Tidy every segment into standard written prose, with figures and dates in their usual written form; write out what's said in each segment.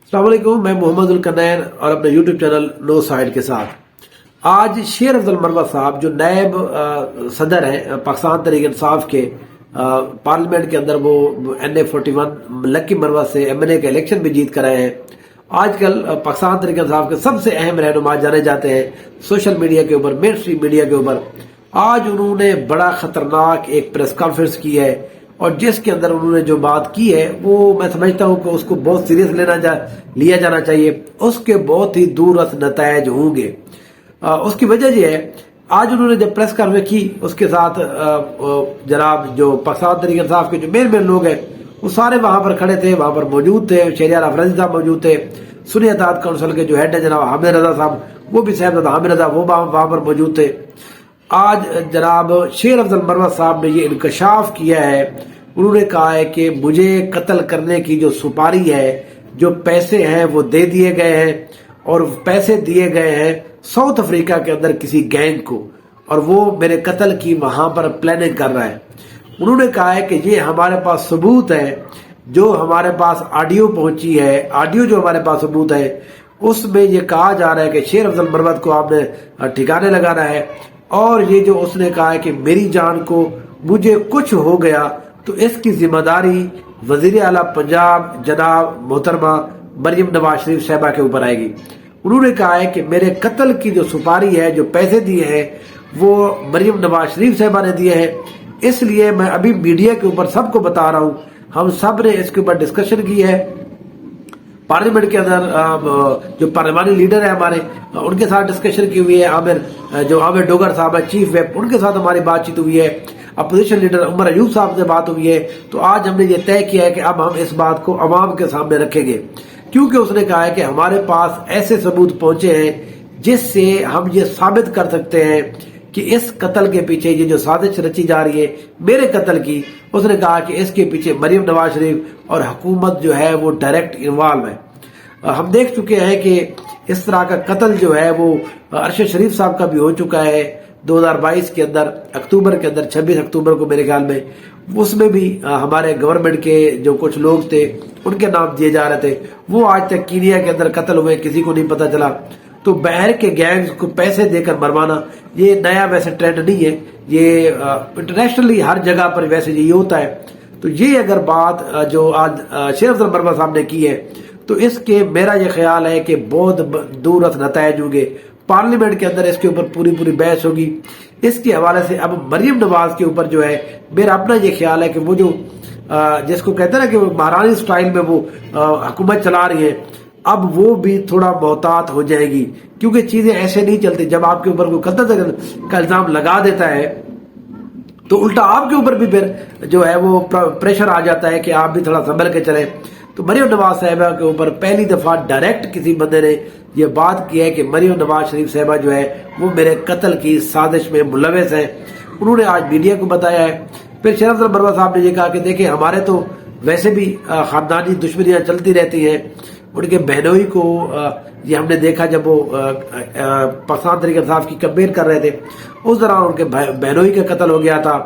السلام علیکم، میں محمد القنین اور اپنے یوٹیوب چینل نو سائیڈ کے ساتھ آج شیر افضل مروہ صاحب جو نائب صدر ہیں پاکستان تحریک انصاف کے پارلیمنٹ کے اندر، وہ NA41 لکی مروہ سے MNA کے الیکشن بھی جیت کر آئے ہیں۔ آج کل پاکستان تحریک انصاف کے سب سے اہم رہنما جانے جاتے ہیں سوشل میڈیا کے اوپر، مین اسٹریم میڈیا کے اوپر۔ آج انہوں نے بڑا خطرناک ایک پریس کانفرنس کی ہے، اور جس کے اندر انہوں نے جو بات کی ہے وہ میں سمجھتا ہوں کہ اس کو بہت سیریس لیا جانا چاہیے۔ اس کے بہت ہی دور رس نتائج ہوں گے۔ اس کی وجہ یہ ہے، آج انہوں نے جب پریس کانفرنس کی، اس کے ساتھ جناب جو پاکستان تحریک انصاف کے جو مین لوگ ہیں وہ سارے وہاں پر کھڑے تھے، وہاں پر موجود تھے۔ شہریار افریدی صاحب موجود تھے، سنی اطاعت کونسل کے جو ہیڈ ہے جناب حامد رضا صاحب، وہ بھی صاحبزادہ حامد رضا، وہ وہاں پر موجود تھے۔ آج جناب شیر افضل مروہ صاحب نے یہ انکشاف کیا ہے، انہوں نے کہا ہے کہ مجھے قتل کرنے کی جو سپاری ہے، جو پیسے ہیں وہ دے دیے گئے ہیں، اور پیسے دیے گئے ہیں ساؤتھ افریقہ کے اندر کسی گینگ کو، اور وہ میرے قتل کی وہاں پر پلاننگ کر رہا ہے۔ انہوں نے کہا ہے کہ یہ ہمارے پاس ثبوت ہے، جو ہمارے پاس آڈیو پہنچی ہے، آڈیو جو ہمارے پاس ثبوت ہے، اس میں یہ کہا جا رہا ہے کہ شیر افضل مروہ کو آپ نے ٹھکانے لگانا ہے، اور یہ جو اس نے کہا ہے کہ میری جان کو مجھے کچھ ہو گیا تو اس کی ذمہ داری وزیر اعلیٰ پنجاب جناب محترمہ مریم نواز شریف صاحبہ کے اوپر آئے گی۔ انہوں نے کہا ہے کہ میرے قتل کی جو سپاری ہے، جو پیسے دیے ہیں، وہ مریم نواز شریف صاحبہ نے دیے ہیں۔ اس لیے میں ابھی میڈیا کے اوپر سب کو بتا رہا ہوں، ہم سب نے اس کے اوپر ڈسکشن کی ہے پارلیمنٹ کے اندر، جو پارلیمانی لیڈر ہیں ہمارے، ان کے ساتھ ڈسکشن کی ہوئی ہے۔ عامر ڈوگر صاحب ہے چیف ویپ، ان کے ساتھ ہماری بات چیت ہوئی ہے۔ اپوزیشن لیڈر عمر ایوب صاحب سے بات ہوئی ہے۔ تو آج ہم نے یہ طے کیا ہے کہ اب ہم اس بات کو عوام کے سامنے رکھیں گے، کیونکہ اس نے کہا ہے کہ ہمارے پاس ایسے ثبوت پہنچے ہیں جس سے ہم یہ ثابت کر سکتے ہیں کہ اس قتل کے پیچھے یہ جو سازش رچی جا رہی ہے میرے قتل کی، اس نے کہا کہ اس کے پیچھے مریم نواز شریف اور حکومت جو ہے وہ ڈائریکٹ انوالو ہے۔ ہم دیکھ چکے ہیں کہ اس طرح کا قتل جو ہے وہ ارشد شریف صاحب کا بھی ہو چکا ہے 2022 کے اندر، اکتوبر کے اندر، 26 اکتوبر کو میرے خیال میں، اس میں بھی ہمارے گورنمنٹ کے جو کچھ لوگ تھے ان کے نام دیے جا رہے تھے، وہ آج تک کینیا کے اندر قتل ہوئے، کسی کو نہیں پتہ چلا۔ تو باہر کے گینگز کو پیسے دے کر مروانا یہ نیا ویسے ٹرینڈ نہیں ہے، یہ انٹرنیشنلی ہر جگہ پر ویسے یہی ہوتا ہے۔ تو یہ اگر بات جو آج شیر افضل مروہ صاحب نے کی ہے، تو اس کے میرا یہ خیال ہے کہ بہت دور رس نتائج ہوں گے۔ پارلیمنٹ کے اندر اس کے اوپر پوری بحث ہوگی۔ اس کے حوالے سے اب مریم نواز کے اوپر جو ہے میرا اپنا یہ خیال ہے کہ وہ جو جس کو کہتے ہیں نا کہ وہ مہارانی سٹائل میں وہ حکومت چلا رہی ہے، اب وہ بھی تھوڑا محتاط ہو جائے گی، کیونکہ چیزیں ایسے نہیں چلتی۔ جب آپ کے اوپر کوئی قتل کا الزام لگا دیتا ہے تو الٹا آپ کے اوپر بھی پھر جو ہے وہ پریشر آ جاتا ہے کہ آپ بھی تھوڑا سنبھل کے چلیں۔ تو مریم نواز صاحبہ کے اوپر پہلی دفعہ ڈائریکٹ کسی بندے نے یہ بات کی ہے کہ مریم نواز شریف صاحبہ جو ہے وہ میرے قتل کی سازش میں ملوث ہیں۔ انہوں نے آج میڈیا کو بتایا ہے۔ پھر شیر افضل مروہ صاحب نے یہ کہا کہ دیکھیں، ہمارے تو ویسے بھی خاندانی دشمنیاں چلتی رہتی ہیں۔ ان کے بہنوئی کو یہ ہم نے دیکھا جب وہ پاکستان تحریک انصاف کی کمپین کر رہے تھے، اس دوران ان کے بہنوئی کا قتل ہو گیا تھا۔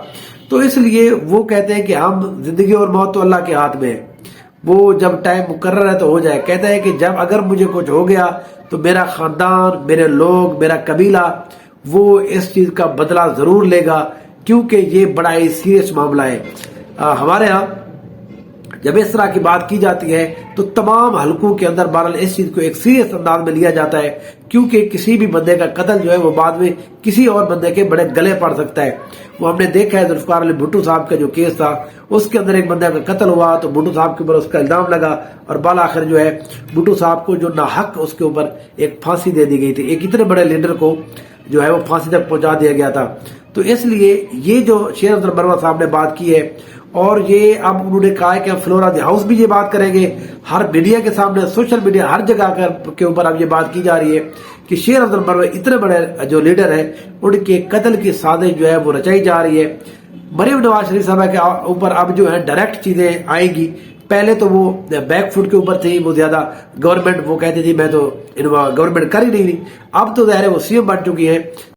تو اس لیے وہ کہتے ہیں کہ ہم زندگی اور موت تو اللہ کے ہاتھ میں ہے، وہ جب ٹائم مقرر ہے تو ہو جائے۔ کہتا ہے کہ جب اگر مجھے کچھ ہو گیا تو میرا خاندان، میرے لوگ، میرا قبیلہ وہ اس چیز کا بدلہ ضرور لے گا، کیونکہ یہ بڑا ہی سیریس معاملہ ہے۔ ہمارے ہاں جب اس طرح کی بات کی جاتی ہے تو تمام حلقوں کے اندر بہرحال اس چیز کو ایک سیریس انداز میں لیا جاتا ہے، کیونکہ کسی بھی بندے کا قتل جو ہے وہ بعد میں کسی اور بندے کے بڑے گلے پڑ سکتا ہے۔ وہ ہم نے دیکھا ہے ذوالفقار علی بھٹو صاحب کا جو کیس تھا، اس کے اندر ایک بندے کا قتل ہوا تو بھٹو صاحب کے اوپر اس کا الزام لگا، اور بالآخر جو ہے بھٹو صاحب کو جو ناحق اس کے اوپر ایک پھانسی دے دی گئی تھی۔ ایک اتنے بڑے لیڈر کو جو ہے وہ پھانسی تک پہنچا دیا گیا تھا۔ تو اس لیے یہ جو شیر افضل مروہ صاحب نے بات کی ہے، اور یہ اب انہوں نے کہا ہے کہ فلورا دی ہاؤس بھی یہ بات کریں گے، ہر میڈیا کے سامنے، سوشل میڈیا ہر جگہ کے اوپر اب یہ بات کی جا رہی ہے کہ شیر افضل مروہ اتنے بڑے جو لیڈر ہیں، ان کے قتل کی سازش جو ہے وہ رچائی جا رہی ہے۔ مریم نواز شریف صاحبہ کے اوپر اب جو ہے ڈائریکٹ چیزیں آئیں گی۔ پہلے تو وہ بیک فٹ کے اوپر تھی، وہ زیادہ گورنمنٹ وہ کہتی تھی میں تو گورنمنٹ کر ہی نہیں تھی، اب تو ظاہر ہے وہ CM بن چکی ہے۔